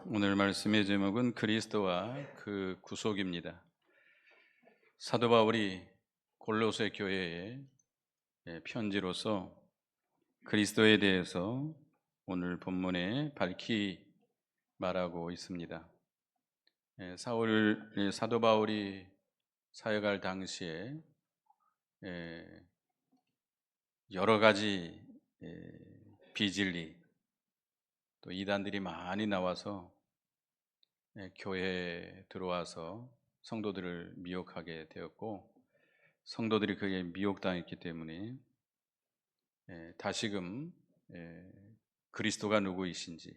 오늘 말씀의 제목은 그리스도와 그 구속입니다. 사도 바울이 골로새 교회에 편지로서 그리스도에 대해서 오늘 본문에 밝히 말하고 있습니다. 사도 바울이 사역할 당시에 여러 가지 비진리 또 이단들이 많이 나와서 교회에 들어와서 성도들을 미혹하게 되었고, 성도들이 그에 미혹당했기 때문에 다시금 그리스도가 누구이신지,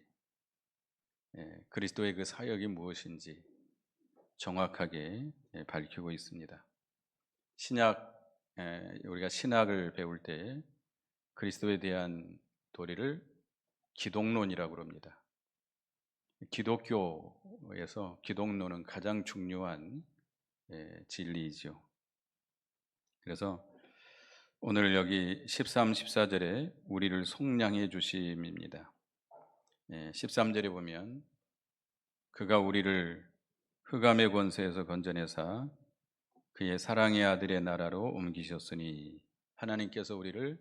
그리스도의 그 사역이 무엇인지 정확하게 밝히고 있습니다. 우리가 신학을 배울 때 그리스도에 대한 도리를 기독론이라고 합니다. 기독교에서 기독론은 가장 중요한 진리이죠. 그래서 오늘 여기 13, 14절에 우리를 속량해 주심입니다. 13절에 보면 그가 우리를 흑암의 권세에서 건져내사 그의 사랑의 아들의 나라로 옮기셨으니, 하나님께서 우리를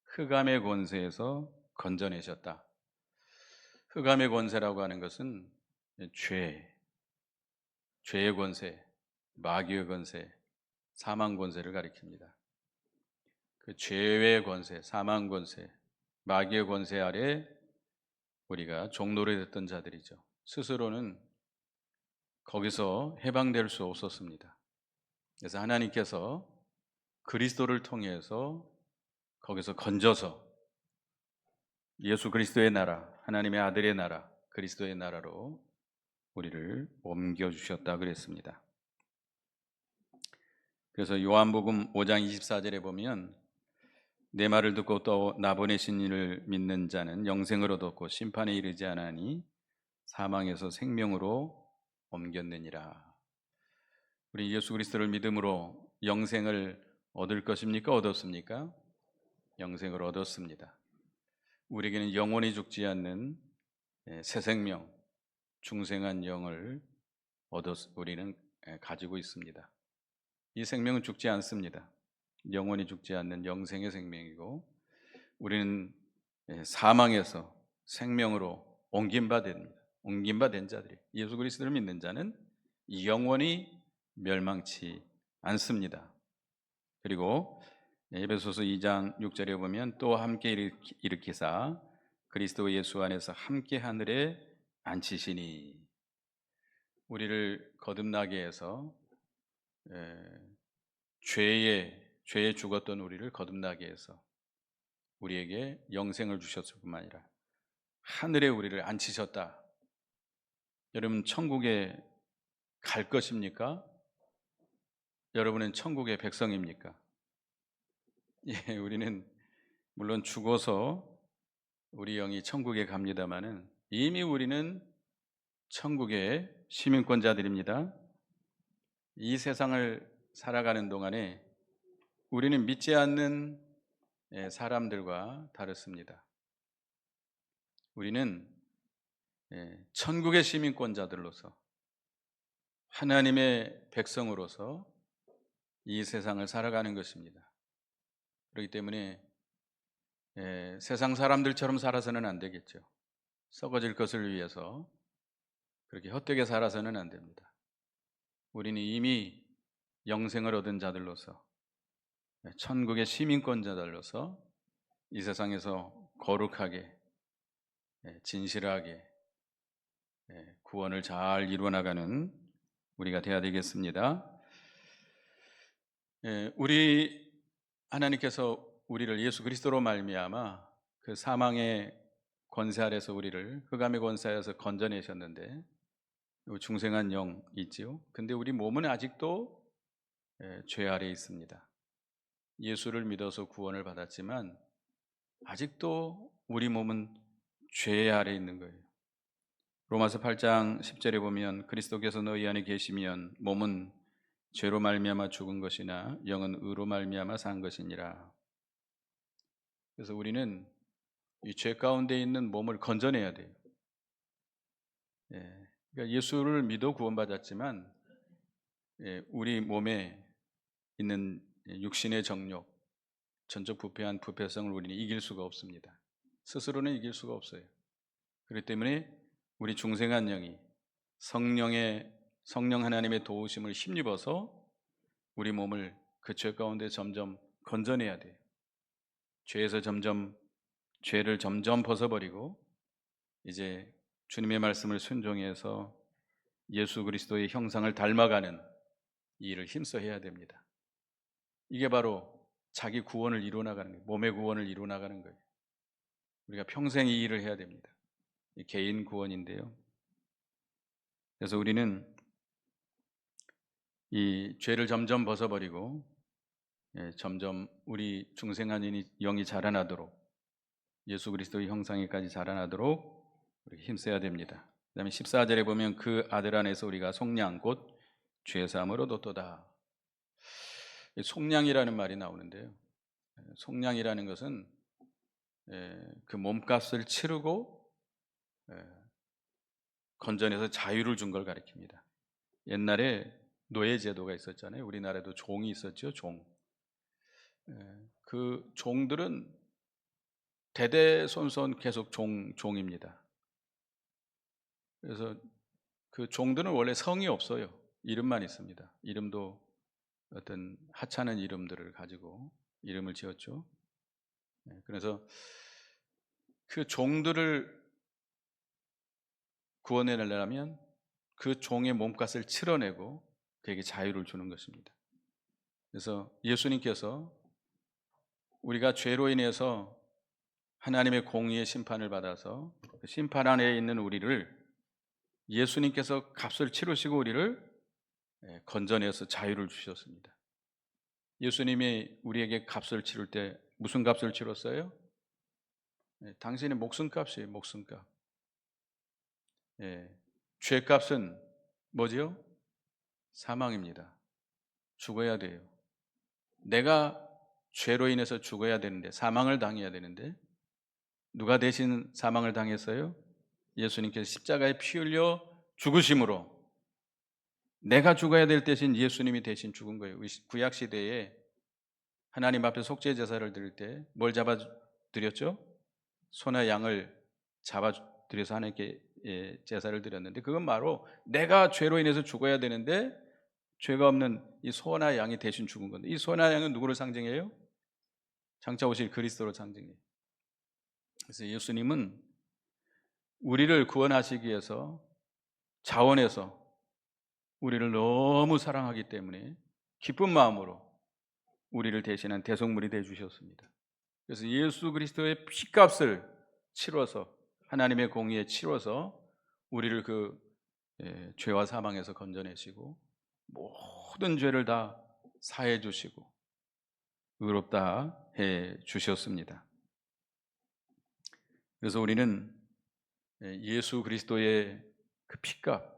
흑암의 권세에서 건져내셨다. 흑암의 권세라고 하는 것은 죄의 권세, 마귀의 권세, 사망 권세를 가리킵니다. 그 죄의 권세, 사망 권세, 마귀의 권세 아래 우리가 종노릇 했던 자들이죠. 스스로는 거기서 해방될 수 없었습니다. 그래서 하나님께서 그리스도를 통해서 거기서 건져서 예수 그리스도의 나라, 하나님의 아들의 나라, 그리스도의 나라로 우리를 옮겨주셨다 그랬습니다. 그래서 요한복음 5장 24절에 보면 내 말을 듣고 또 나 보내신 이를 믿는 자는 영생을 얻었고 심판에 이르지 않으니 사망에서 생명으로 옮겼느니라. 우리 예수 그리스도를 믿음으로 영생을 얻을 것입니까? 얻었습니까? 영생을 얻었습니다. 우리에게는 영원히 죽지 않는 새 생명, 중생한 영을 우리는 가지고 있습니다. 이 생명은 죽지 않습니다. 영원히 죽지 않는 영생의 생명이고, 우리는 사망에서 생명으로 옮김받은 자들이, 예수 그리스도를 믿는 자는 영원히 멸망치 않습니다. 그리고 에베소서 2장 6절에 보면 또 함께 일으키사 그리스도 예수 안에서 함께 하늘에 앉히시니, 우리를 거듭나게 해서 죄에 죽었던 우리를 거듭나게 해서 우리에게 영생을 주셨을 뿐만 아니라 하늘에 우리를 앉히셨다. 여러분, 천국에 갈 것입니까? 여러분은 천국의 백성입니까? 예, 우리는 물론 죽어서 우리 영이 천국에 갑니다마는 이미 우리는 천국의 시민권자들입니다. 이 세상을 살아가는 동안에 우리는 믿지 않는 사람들과 다릅니다. 우리는 천국의 시민권자들로서, 하나님의 백성으로서 이 세상을 살아가는 것입니다. 그렇기 때문에 세상 사람들처럼 살아서는 안 되겠죠. 썩어질 것을 위해서 그렇게 헛되게 살아서는 안 됩니다. 우리는 이미 영생을 얻은 자들로서, 천국의 시민권자들로서 이 세상에서 거룩하게, 진실하게 구원을 잘 이루어나가는 우리가 되어야 되겠습니다. 하나님께서 우리를 예수 그리스도로 말미암아 그 사망의 권세 아래서 우리를 흑암의 권세에서 건져내셨는데, 중생한 영 있지요. 근데 우리 몸은 아직도 죄 아래에 있습니다. 예수를 믿어서 구원을 받았지만 아직도 우리 몸은 죄 아래에 있는 거예요. 로마서 8장 10절에 보면 그리스도께서 너희 안에 계시면 몸은 죄로 말미암아 죽은 것이나 영은 의로 말미암아 산 것이니라. 그래서 우리는 이 죄 가운데 있는 몸을 건져내야 돼요. 그러니까 예수를 믿어 구원받았지만 우리 몸에 있는 육신의 정욕, 전적 부패한 부패성을 우리는 이길 수가 없습니다. 스스로는 이길 수가 없어요. 그렇기 때문에 우리 중생한 영이 성령 하나님의 도우심을 힘입어서 우리 몸을 그 죄 가운데 점점 건져내야 돼요. 죄를 점점 벗어버리고 이제 주님의 말씀을 순종해서 예수 그리스도의 형상을 닮아가는 이 일을 힘써 해야 됩니다. 이게 바로 자기 구원을 이루어나가는 거예요. 몸의 구원을 이루어나가는 거예요. 우리가 평생 이 일을 해야 됩니다. 이 개인 구원인데요. 그래서 우리는 이 죄를 점점 벗어버리고 점점 우리 중생한 영이 자라나도록 예수 그리스도의 형상에까지 자라나도록 우리 힘써야 됩니다. 그 다음에 14절에 보면 그 아들 안에서 우리가 속량 곧 죄사함을 얻었도다. 속량이라는 말이 나오는데요. 속량이라는 것은 그 몸값을 치르고 건져내서 자유를 준 걸 가리킵니다. 옛날에 노예 제도가 있었잖아요. 우리나라에도 종이 있었죠. 종. 그 종들은 대대손손 계속 종입니다. 그래서 그 종들은 원래 성이 없어요. 이름만 있습니다. 이름도 어떤 하찮은 이름들을 가지고 이름을 지었죠. 그래서 그 종들을 구원해내려면 그 종의 몸값을 치러내고 그에게 자유를 주는 것입니다. 그래서 예수님께서 우리가 죄로 인해서 하나님의 공의의 심판을 받아서 그 심판 안에 있는 우리를 예수님께서 값을 치르시고 우리를 건져내서 자유를 주셨습니다. 예수님이 우리에게 값을 치를 때 무슨 값을 치렀어요? 당신의 목숨값이에요. 목숨값. 죄값은 뭐지요? 사망입니다. 죽어야 돼요. 내가 죄로 인해서 죽어야 되는데, 사망을 당해야 되는데 누가 대신 사망을 당했어요? 예수님께서 십자가에 피 흘려 죽으심으로 내가 죽어야 될 대신 예수님이 대신 죽은 거예요. 구약 시대에 하나님 앞에 속죄 제사를 드릴 때 뭘 잡아 드렸죠? 소나 양을 잡아 드려서 하나님께 제사를 드렸는데, 그건 바로 내가 죄로 인해서 죽어야 되는데 죄가 없는 이 소나 양이 대신 죽은 건데, 이 소나 양은 누구를 상징해요? 장차 오실 그리스도를 상징해요. 그래서 예수님은 우리를 구원하시기 위해서 자원해서 우리를 너무 사랑하기 때문에 기쁜 마음으로 우리를 대신한 대속물이 되어 주셨습니다. 그래서 예수 그리스도의 피값을 치러서, 하나님의 공의에 치러서 우리를 그 죄와 사망에서 건져내시고 모든 죄를 다 사해 주시고 의롭다 해 주셨습니다. 그래서 우리는 예수 그리스도의 그 피값,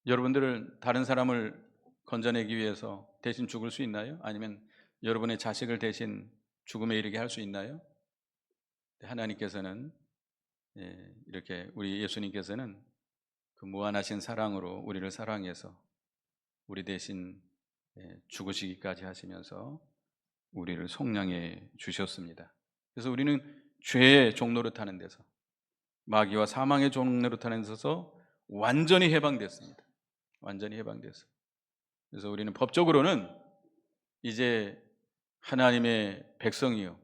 여러분들은 다른 사람을 건져내기 위해서 대신 죽을 수 있나요? 아니면 여러분의 자식을 대신 죽음에 이르게 할 수 있나요? 하나님께서는 이렇게 우리 예수님께서는 그 무한하신 사랑으로 우리를 사랑해서 우리 대신 죽으시기까지 하시면서 우리를 속량해 주셨습니다. 그래서 우리는 죄의 종노릇하는 데서, 마귀와 사망의 종노릇하는 데서 완전히 해방됐습니다. 완전히 해방됐어요. 그래서 우리는 법적으로는 이제 하나님의 백성이요,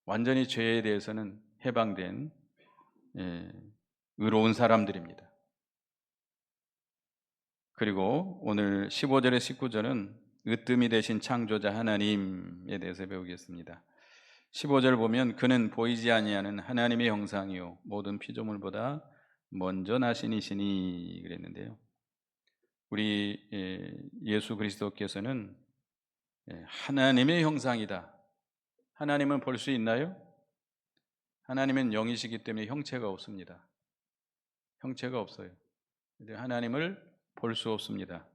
완전히 죄에 대해서는 해방된 의로운 사람들입니다. 그리고 오늘 15절에 19절은 으뜸이 되신 창조자 하나님에 대해서 배우겠습니다. 15절 보면 그는 보이지 아니하는 하나님의 형상이요 모든 피조물보다 먼저 나신 이시니 그랬는데요. 우리 예수 그리스도께서는 하나님의 형상이다. 하나님은 볼 수 있나요? 하나님은 영이시기 때문에 형체가 없습니다. 형체가 없어요. 하나님을 볼 수 없습니다.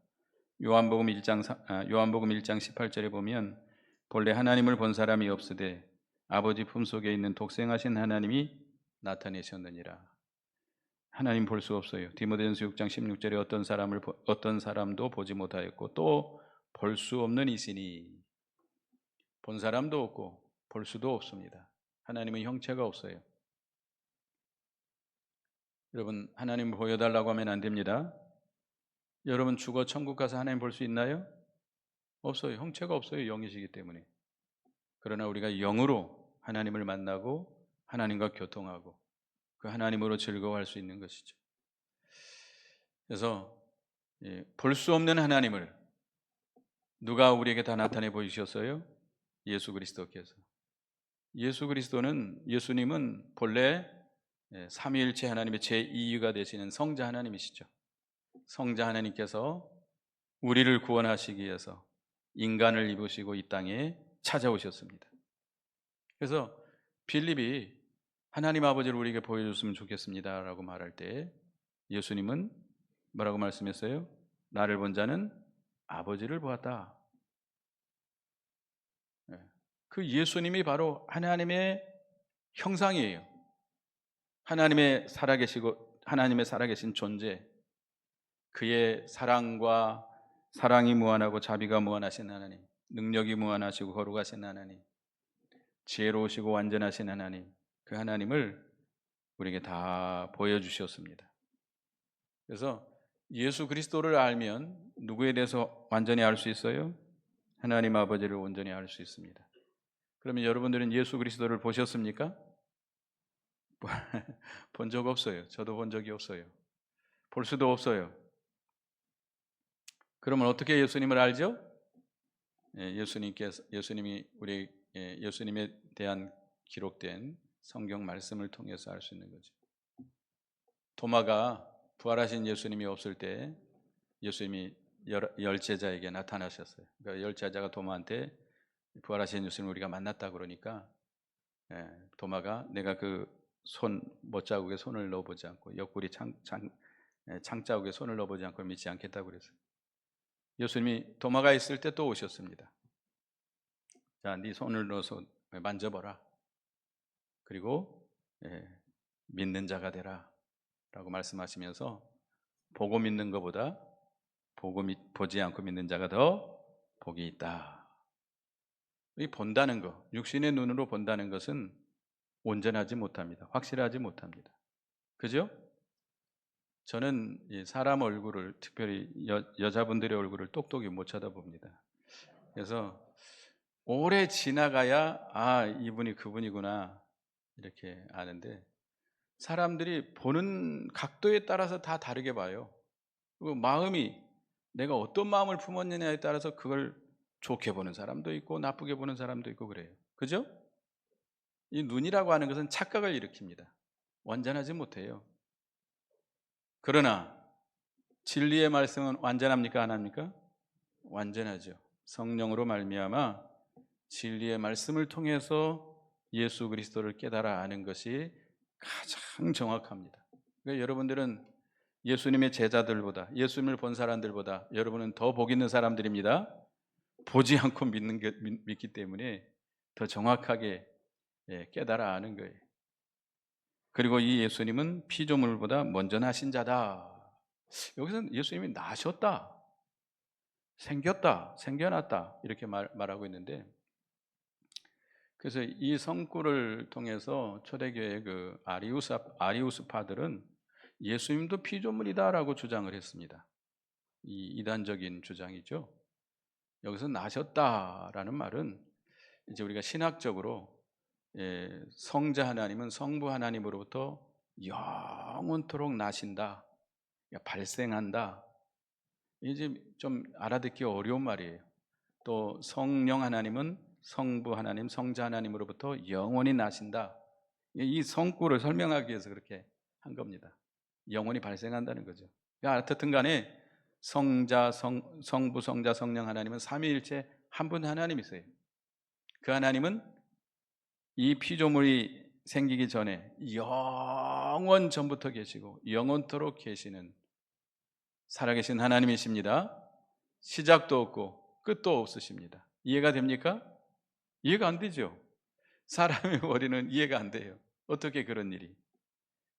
요한복음 1장 18절에 보면 본래 하나님을 본 사람이 없으되 아버지 품속에 있는 독생하신 하나님이 나타내셨느니라. 하나님 볼 수 없어요. 디모데전서 6장 16절에 어떤 사람도 보지 못하였고 또 볼 수 없는 이시니, 본 사람도 없고 볼 수도 없습니다. 하나님은 형체가 없어요. 여러분, 하나님 보여달라고 하면 안 됩니다. 여러분 죽어 천국 가서 하나님 볼 수 있나요? 없어요. 형체가 없어요. 영이시기 때문에. 그러나 우리가 영으로 하나님을 만나고 하나님과 교통하고 그 하나님으로 즐거워할 수 있는 것이죠. 그래서 볼 수 없는 하나님을 누가 우리에게 다 나타내 보이셨어요? 예수 그리스도께서. 예수님은 본래 삼위일체 하나님의 제2위가 되시는 성자 하나님이시죠. 성자 하나님께서 우리를 구원하시기 위해서 인간을 입으시고 이 땅에 찾아오셨습니다. 그래서 빌립이 하나님 아버지를 우리에게 보여줬으면 좋겠습니다 라고 말할 때 예수님은 뭐라고 말씀했어요? 나를 본 자는 아버지를 보았다. 그 예수님이 바로 하나님의 형상이에요. 하나님의 살아계신 존재, 그의 사랑이 무한하고 자비가 무한하신 하나님, 능력이 무한하시고 거룩하신 하나님, 지혜로우시고 완전하신 하나님, 그 하나님을 우리에게 다 보여주셨습니다. 그래서 예수 그리스도를 알면 누구에 대해서 완전히 알 수 있어요? 하나님 아버지를 온전히 알 수 있습니다. 그러면 여러분들은 예수 그리스도를 보셨습니까? 본 적 없어요. 저도 본 적이 없어요. 볼 수도 없어요. 그러면 어떻게 예수님을 알죠? 예수님에 대한 기록된 성경 말씀을 통해서 알 수 있는 거죠. 도마가 부활하신 예수님이 없을 때 예수님이 열 제자에게 나타나셨어요. 그러니까 열 제자가 도마한테 부활하신 예수님을 우리가 만났다 그러니까 도마가 내가 그 손 못자국에 손을 넣어보지 않고 옆구리 창자국에 손을 넣어보지 않고 믿지 않겠다고 그랬어요. 예수님이 도마가 있을 때 또 오셨습니다. 자, 네 손을 넣어서 만져보라. 그리고 믿는 자가 되라 라고 말씀하시면서 보고 믿는 것보다 보지 않고 믿는 자가 더 복이 있다. 이 본다는 것, 육신의 눈으로 본다는 것은 온전하지 못합니다. 확실하지 못합니다. 그죠? 저는 사람 얼굴을, 특별히 여자분들의 얼굴을 똑똑히 못 쳐다봅니다. 그래서 오래 지나가야 이분이 그분이구나 이렇게 아는데, 사람들이 보는 각도에 따라서 다 다르게 봐요. 그리고 내가 어떤 마음을 품었느냐에 따라서 그걸 좋게 보는 사람도 있고 나쁘게 보는 사람도 있고 그래요. 그죠? 이 눈이라고 하는 것은 착각을 일으킵니다. 완전하지 못해요. 그러나 진리의 말씀은 완전합니까? 안 합니까? 완전하죠. 성령으로 말미암아 진리의 말씀을 통해서 예수 그리스도를 깨달아 아는 것이 가장 정확합니다. 그러니까 여러분들은 예수님의 제자들보다, 예수님을 본 사람들보다 여러분은 더 복 있는 사람들입니다. 보지 않고 믿기 때문에 더 정확하게 깨달아 아는 거예요. 그리고 이 예수님은 피조물보다 먼저 나신 자다. 여기서는 예수님이 나셨다, 생겼다, 생겨났다 이렇게 말하고 있는데, 그래서 이 성구를 통해서 초대교회 그 아리우스파들은 예수님도 피조물이다라고 주장을 했습니다. 이 이단적인 주장이죠. 여기서 나셨다라는 말은 이제 우리가 신학적으로 성자 하나님은 성부 하나님으로부터 영원토록 나신다, 발생한다. 이제 좀 알아듣기 어려운 말이에요. 또 성령 하나님은 성부 하나님, 성자 하나님으로부터 영원히 나신다. 이 성구를 설명하기 위해서 그렇게 한 겁니다. 영원히 발생한다는 거죠. 어떻든 간에 성부, 성자, 성령 하나님은 삼위일체 한 분 하나님이세요. 그 하나님은 이 피조물이 생기기 전에 영원 전부터 계시고 영원토록 계시는 살아계신 하나님이십니다. 시작도 없고 끝도 없으십니다. 이해가 됩니까? 이해가 안 되죠. 사람의 머리는 이해가 안 돼요. 어떻게 그런 일이?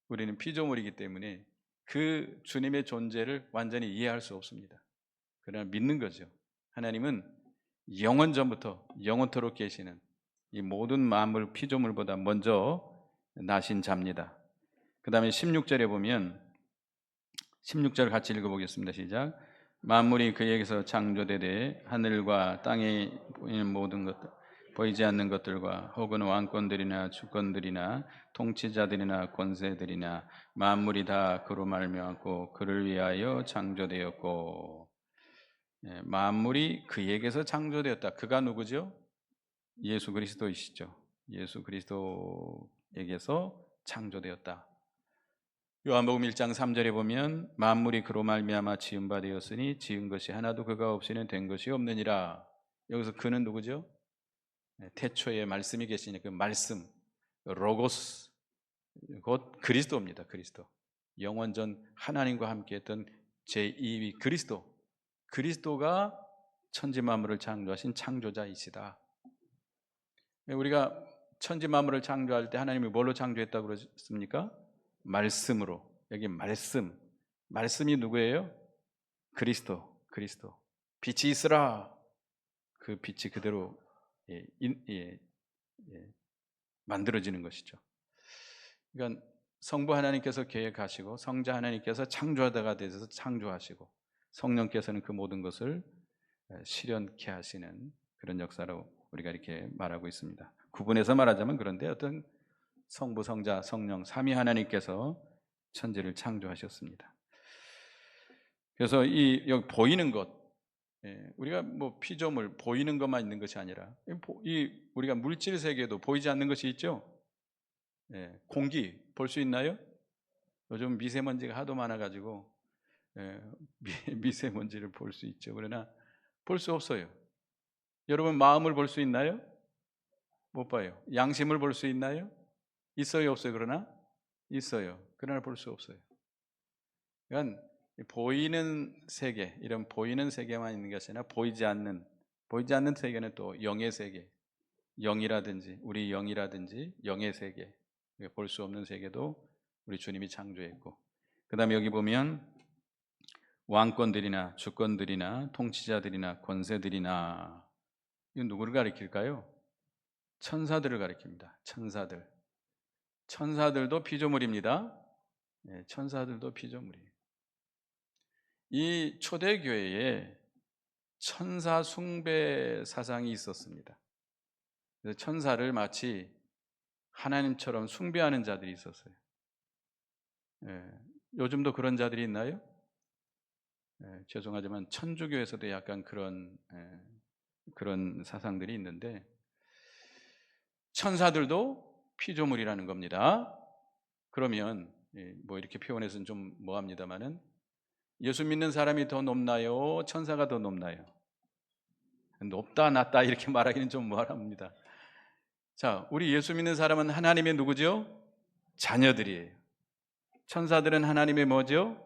우리는 피조물이기 때문에 그 주님의 존재를 완전히 이해할 수 없습니다. 그러나 믿는 거죠. 하나님은 영원 전부터 영원토록 계시는 이 모든 만물 피조물보다 먼저 나신 자입니다. 그 다음에 16절에 보면 16절 같이 읽어보겠습니다. 시작. 만물이 그에게서 창조되되 하늘과 땅에 보이는 모든 것들 보이지 않는 것들과 혹은 왕권들이나 주권들이나 통치자들이나 권세들이나 만물이 다 그로 말미암고 그를 위하여 창조되었고. 만물이 그에게서 창조되었다. 그가 누구죠? 예수 그리스도이시죠. 예수 그리스도에게서 창조되었다. 요한복음 1장 3절에 보면 만물이 그로 말미암아 지은 바 되었으니 지은 것이 하나도 그가 없이는 된 것이 없느니라. 여기서 그는 누구죠? 태초에 말씀이 계시니 그 말씀, 로고스, 곧 그리스도입니다. 그리스도. 영원전 하나님과 함께했던 제2위 그리스도. 그리스도가 천지 만물을 창조하신 창조자이시다. 우리가 천지 만물을 창조할 때 하나님이 뭘로 창조했다고 그러셨습니까? 말씀으로. 여기 말씀이 누구예요? 그리스도. 빛이 있으라. 그 빛이 그대로 만들어지는 것이죠. 그러니까 성부 하나님께서 계획하시고 성자 하나님께서 창조하다가 되셔서 창조하시고 성령께서는 그 모든 것을 실현케 하시는 그런 역사로 우리가 이렇게 말하고 있습니다. 구분해서 말하자면 그런데 어떤 성부, 성자, 성령, 삼위 하나님께서 천지를 창조하셨습니다. 그래서 여기 보이는 것, 우리가 뭐 피조물 보이는 것만 있는 것이 아니라 우리가 물질 세계에도 보이지 않는 것이 있죠. 공기 볼 수 있나요? 요즘 미세먼지가 하도 많아가지고 미세먼지를 볼 수 있죠. 그러나 볼 수 없어요. 여러분 마음을 볼 수 있나요? 못 봐요. 양심을 볼 수 있나요? 있어요, 없어요? 그러나 있어요. 그러나 볼 수 없어요. 그러니까 보이는 세계, 이런 보이는 세계만 있는 것이 아니라 보이지 않는 세계는 또 영의 세계, 영이라든지 우리 영이라든지 영의 세계, 볼 수 없는 세계도 우리 주님이 창조했고, 그 다음에 여기 보면 왕권들이나 주권들이나 통치자들이나 권세들이나, 이건 누구를 가리킬까요? 천사들을 가리킵니다. 천사들도 피조물입니다. 천사들도 피조물이에요. 이 초대교회에 천사 숭배 사상이 있었습니다. 그래서 천사를 마치 하나님처럼 숭배하는 자들이 있었어요. 요즘도 그런 자들이 있나요? 죄송하지만 천주교에서도 약간 그런 사상들이 있는데, 천사들도 피조물이라는 겁니다. 그러면 뭐 이렇게 표현해서는 좀 뭐합니다만은, 예수 믿는 사람이 더 높나요? 천사가 더 높나요? 높다 낮다 이렇게 말하기는 좀 뭐합니다. 자, 우리 예수 믿는 사람은 하나님의 누구죠? 자녀들이에요. 천사들은 하나님의 뭐죠?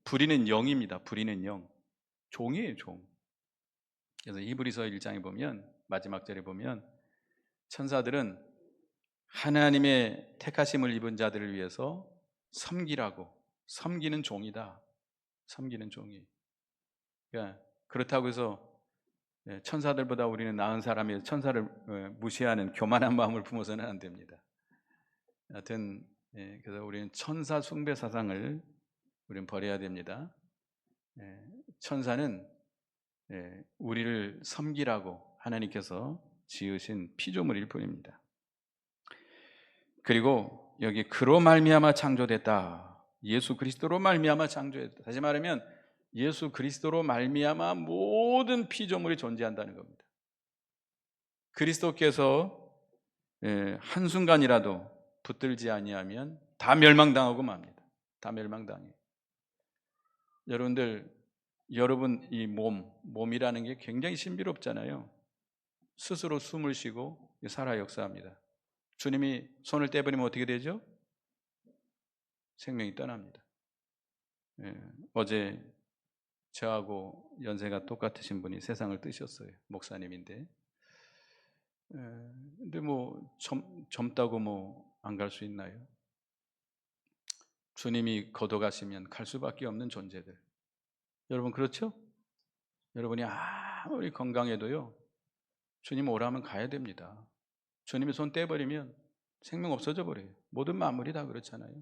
부리는 영입니다. 부리는 영. 종이에요, 종. 그래서 히브리서 1장에 보면, 마지막 절에 보면 천사들은 하나님의 택하심을 입은 자들을 위해서 섬기는 종이다. 섬기는 종이. 그러니까 그렇다고 해서 천사들보다 우리는 나은 사람이 천사를 무시하는 교만한 마음을 품어서는 안 됩니다. 하여튼 그래서 우리는 천사 숭배 사상을 우리는 버려야 됩니다. 천사는 우리를 섬기라고 하나님께서 지으신 피조물일 뿐입니다. 그리고 여기 그로 말미암아 창조됐다. 예수 그리스도로 말미암아 창조됐다. 다시 말하면 예수 그리스도로 말미암아 모든 피조물이 존재한다는 겁니다. 그리스도께서 한순간이라도 붙들지 아니하면 다 멸망당하고 맙니다. 다 멸망당해요. 여러분 이 몸이라는 게 굉장히 신비롭잖아요. 스스로 숨을 쉬고 살아 역사합니다. 주님이 손을 떼버리면 어떻게 되죠? 생명이 떠납니다. 어제 저하고 연세가 똑같으신 분이 세상을 뜨셨어요. 목사님인데. 근데 뭐 젊다고 뭐 안 갈 수 있나요? 주님이 걷어가시면 갈 수밖에 없는 존재들. 여러분 그렇죠? 여러분이 아무리 건강해도요, 주님 오라면 가야 됩니다. 주님이 손 떼버리면 생명 없어져 버려요. 모든 만물이 다 그렇잖아요.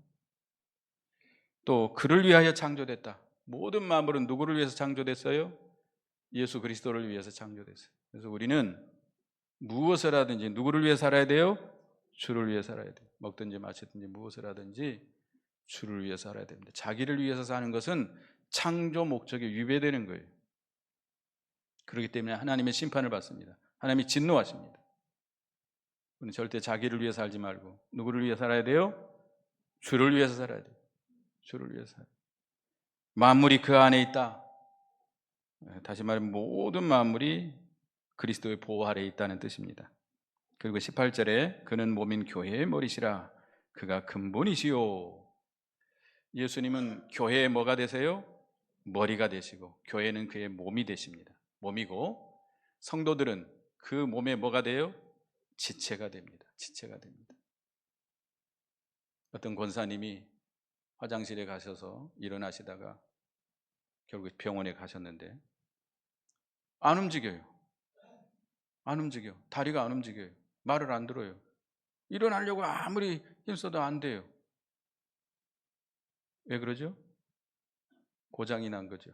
또 그를 위하여 창조됐다. 모든 만물은 누구를 위해서 창조됐어요? 예수 그리스도를 위해서 창조됐어요. 그래서 우리는 무엇을 하든지 누구를 위해 살아야 돼요? 주를 위해 살아야 돼요. 먹든지 마시든지 무엇을 하든지 주를 위해 살아야 됩니다. 자기를 위해서 사는 것은 창조 목적에 위배되는 거예요. 그렇기 때문에 하나님의 심판을 받습니다. 하나님이 진노하십니다. 우리는 절대 자기를 위해 살지 말고 누구를 위해 살아야 돼요? 주를 위해서 살아야 돼요. 주를 위해서 살아야 돼요. 만물이 그 안에 있다. 다시 말하면 모든 만물이 그리스도의 보호 아래에 있다는 뜻입니다. 그리고 18절에 그는 몸인 교회의 머리시라. 그가 근본이시요. 예수님은 교회의 뭐가 되세요? 머리가 되시고 교회는 그의 몸이 되십니다. 몸이고 성도들은 그 몸에 뭐가 돼요? 지체가 됩니다. 지체가 됩니다. 어떤 권사님이 화장실에 가셔서 일어나시다가 결국 병원에 가셨는데 안 움직여요. 안 움직여. 다리가 안 움직여요. 말을 안 들어요. 일어나려고 아무리 힘써도 안 돼요. 왜 그러죠? 고장이 난 거죠.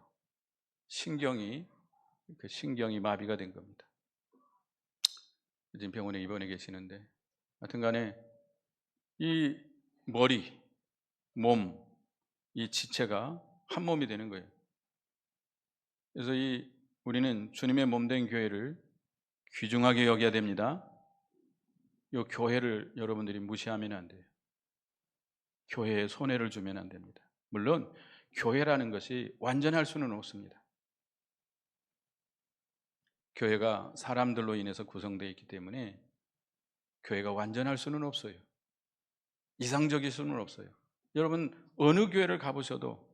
신경이 마비가 된 겁니다. 지금 병원에 입원해 계시는데 하여튼 간에 이 머리, 몸, 이 지체가 한 몸이 되는 거예요. 그래서 우리는 주님의 몸된 교회를 귀중하게 여겨야 됩니다. 이 교회를 여러분들이 무시하면 안 돼요. 교회에 손해를 주면 안 됩니다. 물론 교회라는 것이 완전할 수는 없습니다. 교회가 사람들로 인해서 구성되어 있기 때문에 교회가 완전할 수는 없어요. 이상적일 수는 없어요. 여러분 어느 교회를 가보셔도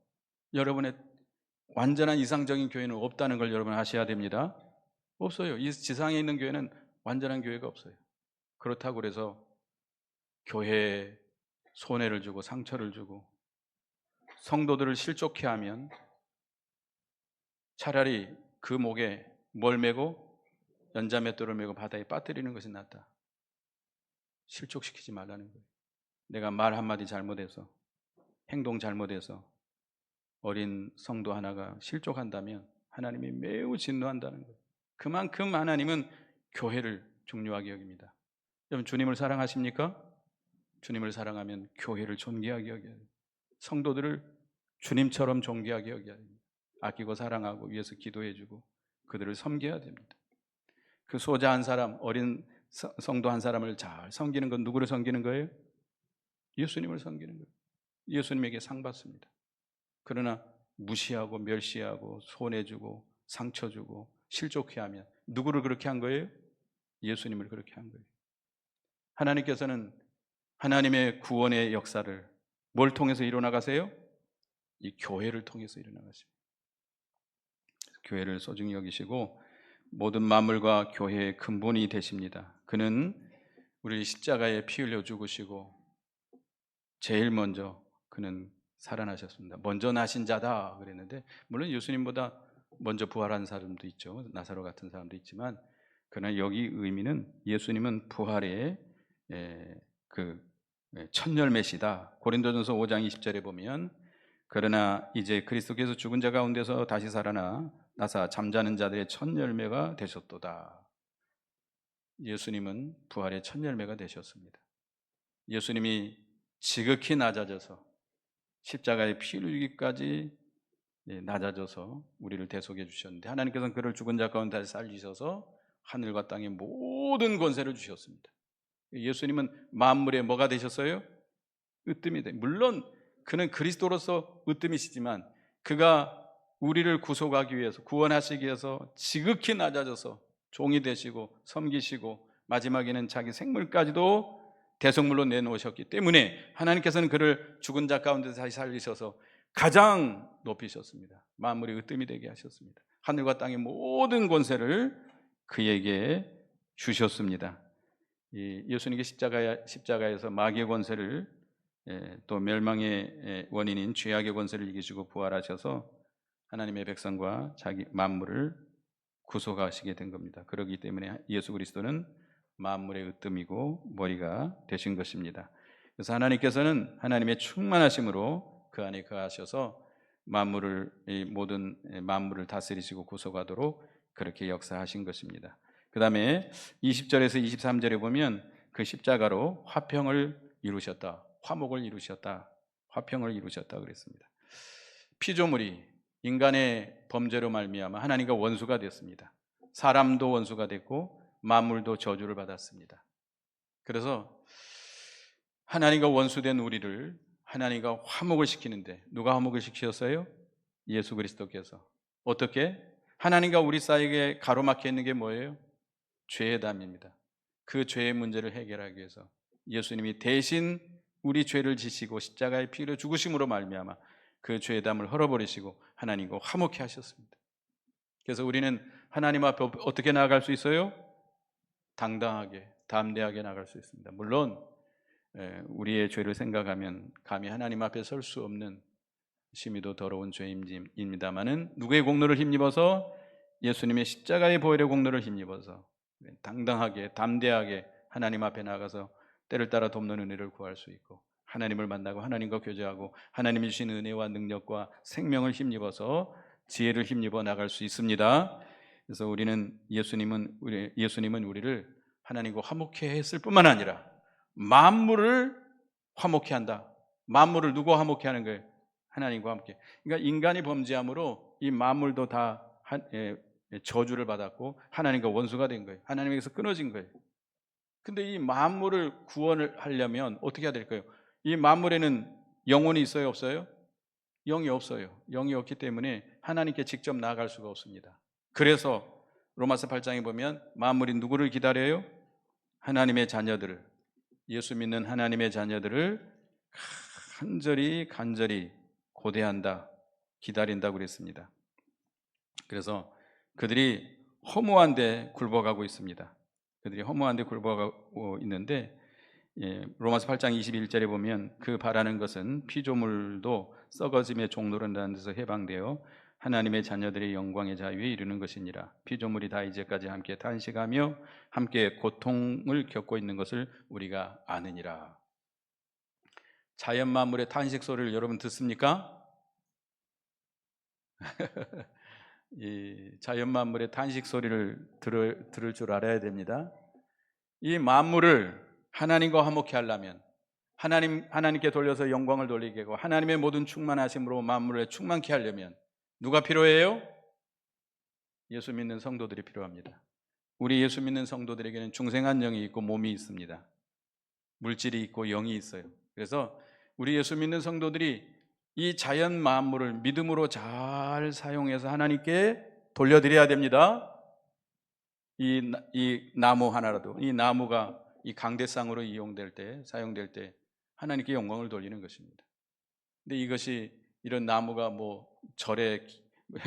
여러분의 완전한 이상적인 교회는 없다는 걸 여러분 아셔야 됩니다. 없어요. 이 지상에 있는 교회는 완전한 교회가 없어요. 그렇다고 그래서 교회에 손해를 주고 상처를 주고 성도들을 실족해 하면 차라리 그 목에 뭘 메고 연자맷돌을 메고 바다에 빠뜨리는 것이 낫다. 실족시키지 말라는 거예요. 내가 말 한마디 잘못해서 행동 잘못해서 어린 성도 하나가 실족한다면 하나님이 매우 진노한다는 거예요. 그만큼 하나님은 교회를 중요하게 여깁니다. 여러분 주님을 사랑하십니까? 주님을 사랑하면 교회를 존귀하게 여겨야 돼요. 성도들을 주님처럼 존귀하게 여겨야 됩니다. 아끼고 사랑하고 위해서 기도해주고 그들을 섬겨야 됩니다. 그 소자 한 사람, 어린 성도 한 사람을 잘 섬기는 건 누구를 섬기는 거예요? 예수님을 섬기는 거예요. 예수님에게 상 받습니다. 그러나 무시하고 멸시하고 손해주고 상처주고 실족해 하면 누구를 그렇게 한 거예요? 예수님을 그렇게 한 거예요. 하나님께서는 하나님의 구원의 역사를 뭘 통해서 이뤄나가세요? 이 교회를 통해서 이뤄나가십니다. 교회를 소중히 여기시고 모든 만물과 교회의 근본이 되십니다. 그는 우리 십자가에 피 흘려 죽으시고 제일 먼저 그는 살아나셨습니다. 먼저 나신 자다 그랬는데 물론 예수님보다 먼저 부활한 사람도 있죠. 나사로 같은 사람도 있지만 그러나 여기 의미는 예수님은 부활의 첫 열매시다. 고린도전서 5장 20절에 보면 그러나 이제 그리스도께서 죽은 자 가운데서 다시 살아나사 잠자는 자들의 첫 열매가 되셨도다. 예수님은 부활의 첫 열매가 되셨습니다. 예수님이 지극히 낮아져서 십자가에 피 흘리기까지 낮아져서 우리를 대속해 주셨는데 하나님께서는 그를 죽은 자 가운데 다시 살리셔서 하늘과 땅의 모든 권세를 주셨습니다. 예수님은 만물의 뭐가 되셨어요? 으뜸이 돼. 물론 그는 그리스도로서 으뜸이시지만 그가 우리를 구속하기 위해서 구원하시기 위해서 지극히 낮아져서 종이 되시고 섬기시고 마지막에는 자기 생물까지도 대속물로 내놓으셨기 때문에 하나님께서는 그를 죽은 자 가운데 다시 살리셔서 가장 높이셨습니다. 만물이 으뜸이 되게 하셨습니다. 하늘과 땅의 모든 권세를 그에게 주셨습니다. 예수님께 십자가에서 마귀의 권세를 또 멸망의 원인인 죄악의 권세를 이기시고 부활하셔서 하나님의 백성과 자기 만물을 구속하시게 된 겁니다. 그렇기 때문에 예수 그리스도는 만물의 으뜸이고 머리가 되신 것입니다. 그래서 하나님께서는 하나님의 충만하심으로 그 안에 거하셔서 만물을, 이 모든 만물을 다스리시고 구속하도록 그렇게 역사하신 것입니다. 그 다음에 20절에서 23절에 보면 그 십자가로 화평을 이루셨다, 화목을 이루셨다, 화평을 이루셨다 그랬습니다. 피조물이 인간의 범죄로 말미암아 하나님과 원수가 됐습니다. 사람도 원수가 됐고 만물도 저주를 받았습니다. 그래서 하나님과 원수된 우리를 하나님과 화목을 시키는데 누가 화목을 시키셨어요? 예수 그리스도께서. 어떻게? 하나님과 우리 사이에 가로막혀 있는 게 뭐예요? 죄의 담입니다. 그 죄의 문제를 해결하기 위해서 예수님이 대신 우리 죄를 지시고 십자가의 피로 죽으심으로 말미암아 그 죄의 담을 헐어버리시고 하나님과 화목케 하셨습니다. 그래서 우리는 하나님 앞에 어떻게 나아갈 수 있어요? 당당하게, 담대하게 나아갈 수 있습니다. 물론 우리의 죄를 생각하면 감히 하나님 앞에 설 수 없는 심히도 더러운 죄입니다마는 누구의 공로를 힘입어서? 예수님의 십자가의 보혈의 공로를 힘입어서 당당하게, 담대하게 하나님 앞에 나가서 때를 따라 돕는 은혜를 구할 수 있고 하나님을 만나고 하나님과 교제하고 하나님이 주신 은혜와 능력과 생명을 힘입어서 지혜를 힘입어 나갈 수 있습니다. 그래서 예수님은 우리를 하나님과 화목케 했을 뿐만 아니라 만물을 화목케 한다. 만물을 누구와 화목케 하는 거예요? 하나님과 함께. 그러니까 인간이 범죄함으로 이 만물도 다 저주를 받았고 하나님과 원수가 된 거예요. 하나님에게서 끊어진 거예요. 근데 이 만물을 구원을 하려면 어떻게 해야 될까요? 이 만물에는 영혼이 있어요, 없어요? 영이 없어요. 영이 없기 때문에 하나님께 직접 나아갈 수가 없습니다. 그래서 로마서 8장에 보면 만물이 누구를 기다려요? 하나님의 자녀들을, 예수 믿는 하나님의 자녀들을 간절히 고대한다, 기다린다고 그랬습니다. 그래서 그들이 허무한 데 굴복하고 있습니다. 그들이 허무한 데 굴복하고 있는데 로마서 8장 21절에 보면 그 바라는 것은 피조물도 썩어짐의 종로라는 데서 해방되어 하나님의 자녀들의 영광의 자유에 이르는 것이니라. 피조물이 다 이제까지 함께 탄식하며 함께 고통을 겪고 있는 것을 우리가 아느니라. 자연 만물의 탄식 소리를 여러분 듣습니까? 이 자연 만물의 탄식 소리를 들을 줄 알아야 됩니다. 이 만물을 하나님과 화목케 하려면 하나님께 돌려서 영광을 돌리게 하고 하나님의 모든 충만하심으로 만물을 충만케 하려면 누가 필요해요? 예수 믿는 성도들이 필요합니다. 우리 예수 믿는 성도들에게는 중생한 영이 있고 몸이 있습니다. 물질이 있고 영이 있어요. 그래서 우리 예수 믿는 성도들이 이 자연 만물을 믿음으로 잘 사용해서 하나님께 돌려드려야 됩니다. 이 나무 하나라도, 이 나무가 이 강대상으로 이용될 때, 사용될 때 하나님께 영광을 돌리는 것입니다. 근데 이것이 이런 나무가 뭐 절에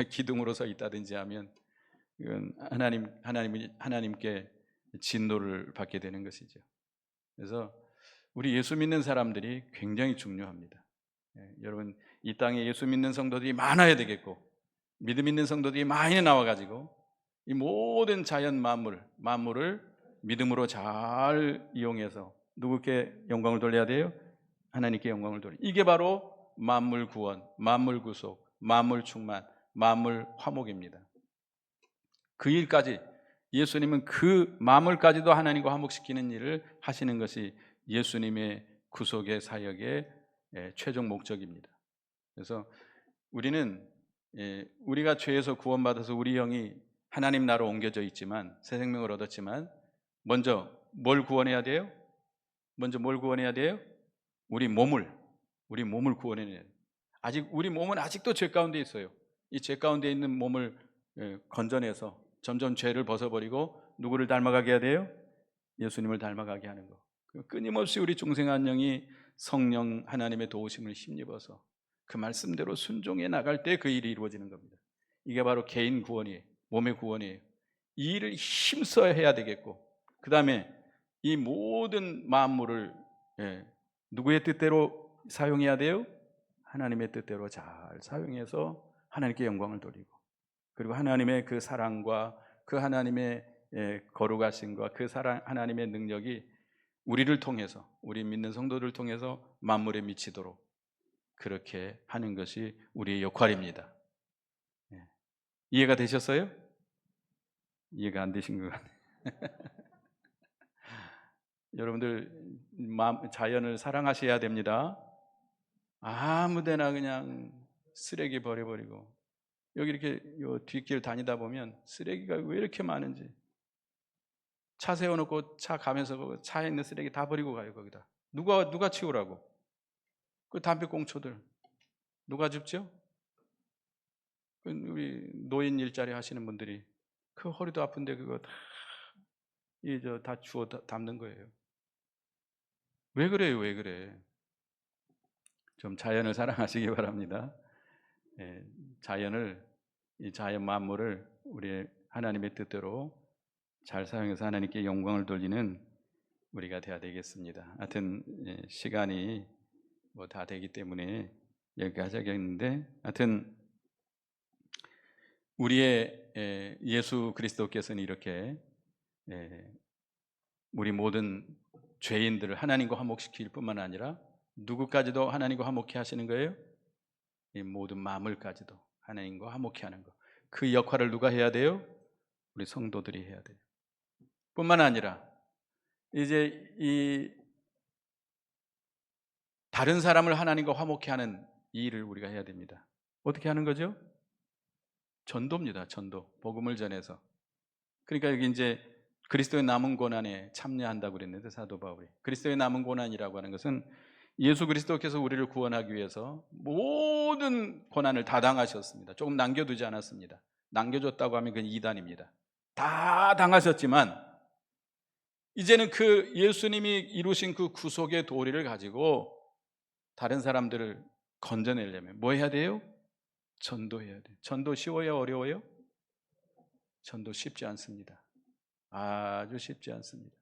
기둥으로 서 있다든지 하면 이건 하나님께 진노를 받게 되는 것이죠. 그래서 우리 예수 믿는 사람들이 굉장히 중요합니다. 여러분, 이 땅에 예수 믿는 성도들이 많아야 되겠고 믿음 있는 성도들이 많이 나와가지고 이 모든 자연 만물을 믿음으로 잘 이용해서 누구께 영광을 돌려야 돼요? 하나님께 영광을 돌려. 이게 바로 만물 구원, 만물 구속, 만물 충만, 만물 화목입니다. 그 일까지 예수님은 그 만물까지도 하나님과 화목시키는 일을 하시는 것이 예수님의 구속의 사역의 최종 목적입니다. 그래서 우리가 죄에서 구원받아서 우리 영이 하나님 나라로 옮겨져 있지만 새 생명을 얻었지만 먼저 뭘 구원해야 돼요? 우리 몸을 구원해야 돼요. 우리 몸은 아직도 죄 가운데 있어요. 이 죄 가운데 있는 몸을 건져내서 점점 죄를 벗어버리고 누구를 닮아가게 해야 돼요? 예수님을 닮아가게 하는 거. 끊임없이 우리 중생한 영이 성령 하나님의 도우심을 힘입어서 그 말씀대로 순종해 나갈 때 그 일이 이루어지는 겁니다. 이게 바로 개인 구원이에요. 몸의 구원이에요. 이 일을 힘써 해야 되겠고 그 다음에 이 모든 만물을 누구의 뜻대로 사용해야 돼요? 하나님의 뜻대로 잘 사용해서 하나님께 영광을 돌리고, 그리고 하나님의 그 사랑과 그 하나님의 거룩하심과 그 사랑, 하나님의 능력이 우리를 통해서, 우리 믿는 성도를 통해서 만물에 미치도록 그렇게 하는 것이 우리의 역할입니다. 이해가 되셨어요? 이해가 안 되신 것 같아요. 여러분들 자연을 사랑하셔야 됩니다. 아무데나 그냥 쓰레기 버려버리고, 여기 이렇게 요 뒷길 다니다 보면 쓰레기가 왜 이렇게 많은지, 차 세워놓고 차 가면서 그 차에 있는 쓰레기 다 버리고 가요. 거기다 누가 치우라고? 그 담배꽁초들 누가 줍죠? 우리 노인 일자리 하시는 분들이 그 허리도 아픈데 그거 다 주워 담는 거예요. 왜 그래요? 왜 그래? 좀 자연을 사랑하시기 바랍니다. 자연을, 이 자연 만물을 우리 하나님의 뜻대로 잘 사용해서 하나님께 영광을 돌리는 우리가 돼야 되겠습니다. 하여튼 시간이 뭐 다 되기 때문에 여기까지 하겠는데, 하여튼 우리의 예수 그리스도께서는 이렇게 우리 모든 죄인들을 하나님과 화목시킬 뿐만 아니라 누구까지도 하나님과 화목케 하시는 거예요? 이 모든 만물까지도 하나님과 화목케 하는 거. 그 역할을 누가 해야 돼요? 우리 성도들이 해야 돼요. 뿐만 아니라 이제 이 다른 사람을 하나님과 화목케 하는 이 일을 우리가 해야 됩니다. 어떻게 하는 거죠? 전도입니다. 전도. 복음을 전해서. 그러니까 여기 이제 그리스도의 남은 고난에 참여한다고 그랬는데, 사도 바울이 그리스도의 남은 고난이라고 하는 것은 예수 그리스도께서 우리를 구원하기 위해서 모든 고난을 다 당하셨습니다. 조금 남겨두지 않았습니다. 남겨줬다고 하면 그건 이단입니다. 다 당하셨지만 이제는 그 예수님이 이루신 그 구속의 도리를 가지고 다른 사람들을 건져내려면 뭐 해야 돼요? 전도해야 돼요. 전도 쉬워요? 어려워요? 전도 쉽지 않습니다. 아주 쉽지 않습니다.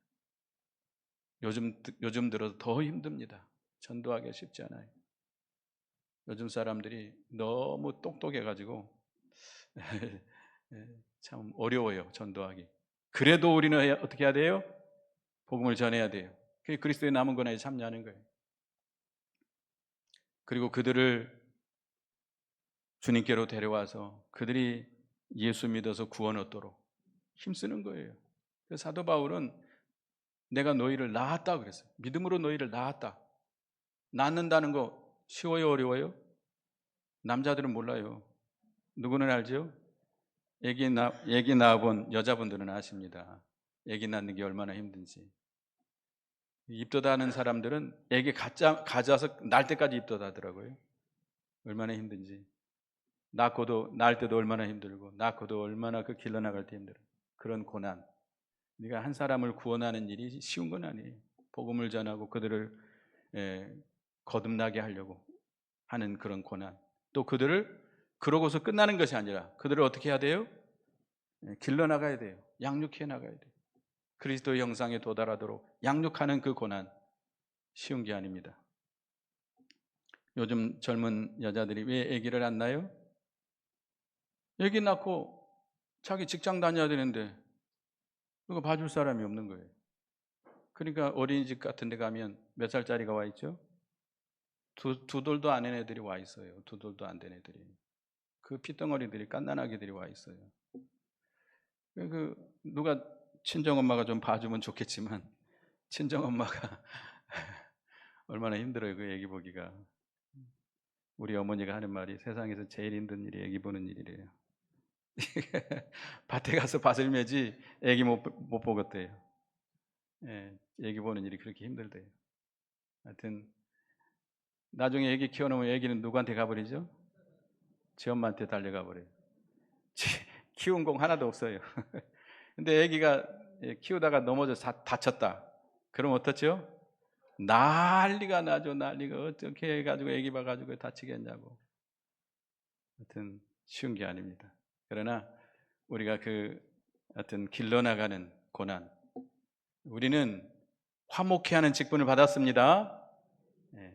요즘 들어서 더 힘듭니다. 전도하기가 쉽지 않아요. 요즘 사람들이 너무 똑똑해가지고 참 어려워요, 전도하기. 그래도 우리는 어떻게 해야 돼요? 복음을 전해야 돼요. 그게 그리스도의 남은 고난에 참여하는 거예요. 그리고 그들을 주님께로 데려와서 그들이 예수 믿어서 구원 얻도록 힘쓰는 거예요. 그래서 사도 바울은 내가 너희를 낳았다 그랬어요. 믿음으로 너희를 낳았다. 낳는다는 거 쉬워요? 어려워요? 남자들은 몰라요. 누구는 알죠? 애기 낳아본 여자분들은 아십니다. 애기 낳는 게 얼마나 힘든지. 입덧하는 사람들은 애기 가져서 날 때까지 입덧하더라고요. 얼마나 힘든지. 낳을 때도 얼마나 힘들고, 낳고도 얼마나 그 길러나갈 때 힘들어. 그런 고난. 네가 한 사람을 구원하는 일이 쉬운 건 아니에요. 복음을 전하고 그들을 거듭나게 하려고 하는 그런 고난. 또 그들을 그러고서 끝나는 것이 아니라 그들을 어떻게 해야 돼요? 길러나가야 돼요. 양육해 나가야 돼요. 그리스도의 형상에 도달하도록 양육하는 그 고난 쉬운 게 아닙니다. 요즘 젊은 여자들이 왜 아기를 안 낳아요? 아기 낳고 자기 직장 다녀야 되는데 그거 봐줄 사람이 없는 거예요. 그러니까 어린이집 같은 데 가면 몇 살짜리가 와 있죠? 두 돌도 안 된 애들이 와 있어요. 두 돌도 안 된 애들이. 그 피덩어리들이 갓난아기들이 와 있어요. 누가 친정엄마가 좀 봐주면 좋겠지만 친정엄마가 얼마나 힘들어요. 그 애기 보기가. 우리 어머니가 하는 말이 세상에서 제일 힘든 일이 애기 보는 일이래요. 밭에 가서 밭을 매지 애기 못 보겠대요. 애기 보는 일이 그렇게 힘들대요. 하여튼 나중에 애기 키워놓으면 애기는 누구한테 가버리죠? 지 엄마한테 달려가 버려요. 키운 공 하나도 없어요. 근데 애기가 키우다가 넘어져 다쳤다. 그럼 어떻죠? 난리가 나죠. 난리가. 어떻게 해가지고 애기 봐가지고 다치겠냐고. 하여튼 쉬운 게 아닙니다. 그러나 우리가 하여튼 길러나가는 고난, 우리는 화목케 하는 직분을 받았습니다.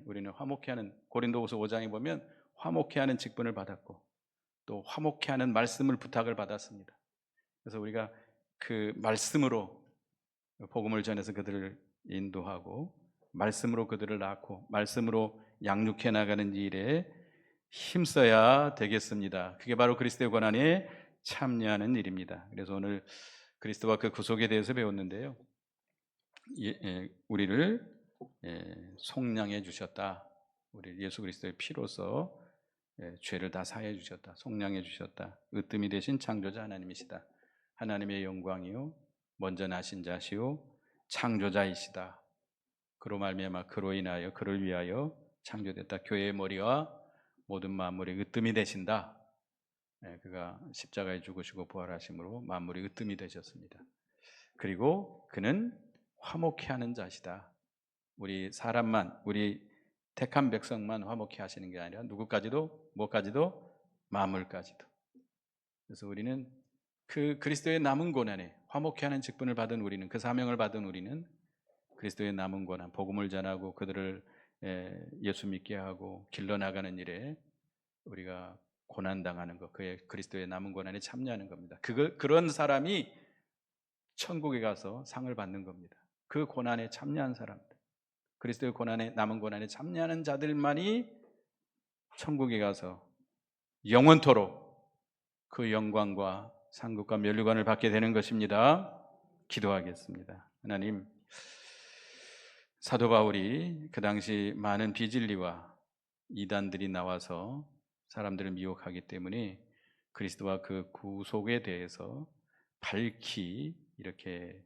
우리는 화목케 하는, 고린도후서 5장에 보면 화목케 하는 직분을 받았고 또 화목케 하는 말씀을 부탁을 받았습니다. 그래서 우리가 그 말씀으로 복음을 전해서 그들을 인도하고 말씀으로 그들을 낳고 말씀으로 양육해 나가는 일에 힘써야 되겠습니다. 그게 바로 그리스도의 고난에 참여하는 일입니다. 그래서 오늘 그리스도와 그 구속에 대해서 배웠는데요. 우리를 속량해 주셨다. 우리 예수 그리스도의 피로서 죄를 다 사해 주셨다. 속량해 주셨다. 으뜸이 되신 창조자 하나님이시다. 하나님의 영광이요 먼저 나신 자시요 창조자이시다. 그로 말미암아 그로 인하여 그를 위하여 창조됐다. 교회의 머리와 모든 만물의 으뜸이 되신다. 그가 십자가에 죽으시고 부활하심으로 만물이 으뜸이 되셨습니다. 그리고 그는 화목케 하는 자시다. 우리 사람만, 우리 택한 백성만 화목케 하시는 게 아니라 누구까지도, 뭐까지도, 만물까지도. 그래서 우리는 그 그리스도의 남은 고난에 화목케 하는 직분을 받은 우리는, 그 사명을 받은 우리는 그리스도의 남은 고난, 복음을 전하고 그들을 예수 믿게 하고 길러나가는 일에 우리가 고난당하는 것, 그의 그리스도의 남은 고난에 참여하는 겁니다. 그런 사람이 천국에 가서 상을 받는 겁니다. 그 고난에 참여한 사람들, 그리스도의 고난에, 남은 고난에 참여하는 자들만이 천국에 가서 영원토록 그 영광과 상급과 면류관을 받게 되는 것입니다. 기도하겠습니다. 하나님, 사도 바울이 그 당시 많은 비진리와 이단들이 나와서 사람들을 미혹하기 때문에 그리스도와 그 구속에 대해서 밝히 이렇게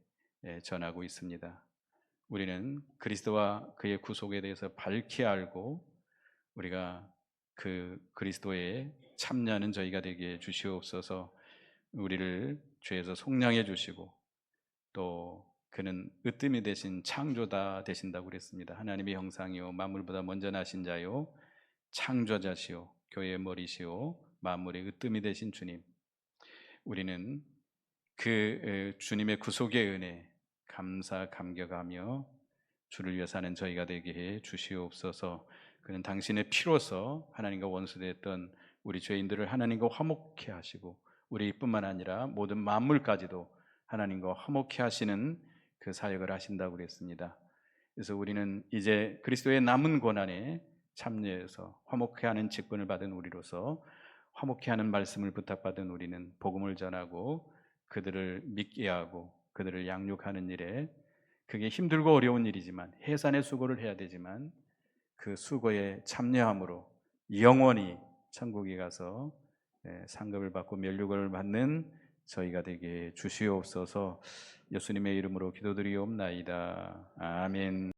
전하고 있습니다. 우리는 그리스도와 그의 구속에 대해서 밝히 알고 우리가 그 그리스도에 참여하는 저희가 되게 주시옵소서. 우리를 죄에서 속량해 주시고 또 그는 으뜸이 되신 창조다 되신다고 그랬습니다. 하나님의 형상이요 만물보다 먼저 나신 자요 창조자시요 교회의 머리시요 만물의 으뜸이 되신 주님, 우리는 그 주님의 구속의 은혜 감사 감격하며 주를 위해 사는 저희가 되게 해 주시옵소서. 그는 당신의 피로서 하나님과 원수됐던 우리 죄인들을 하나님과 화목케 하시고 우리뿐만 아니라 모든 만물까지도 하나님과 화목케 하시는 그 사역을 하신다고 그랬습니다. 그래서 우리는 이제 그리스도의 남은 고난에 참여해서 화목케 하는 직분을 받은 우리로서 화목케 하는 말씀을 부탁받은 우리는 복음을 전하고 그들을 믿게 하고 그들을 양육하는 일에, 그게 힘들고 어려운 일이지만 해산의 수고를 해야 되지만 그 수고에 참여함으로 영원히 천국에 가서 상급을 받고 면류관을 받는 저희가 되게 주시옵소서. 예수님의 이름으로 기도드리옵나이다. 아멘.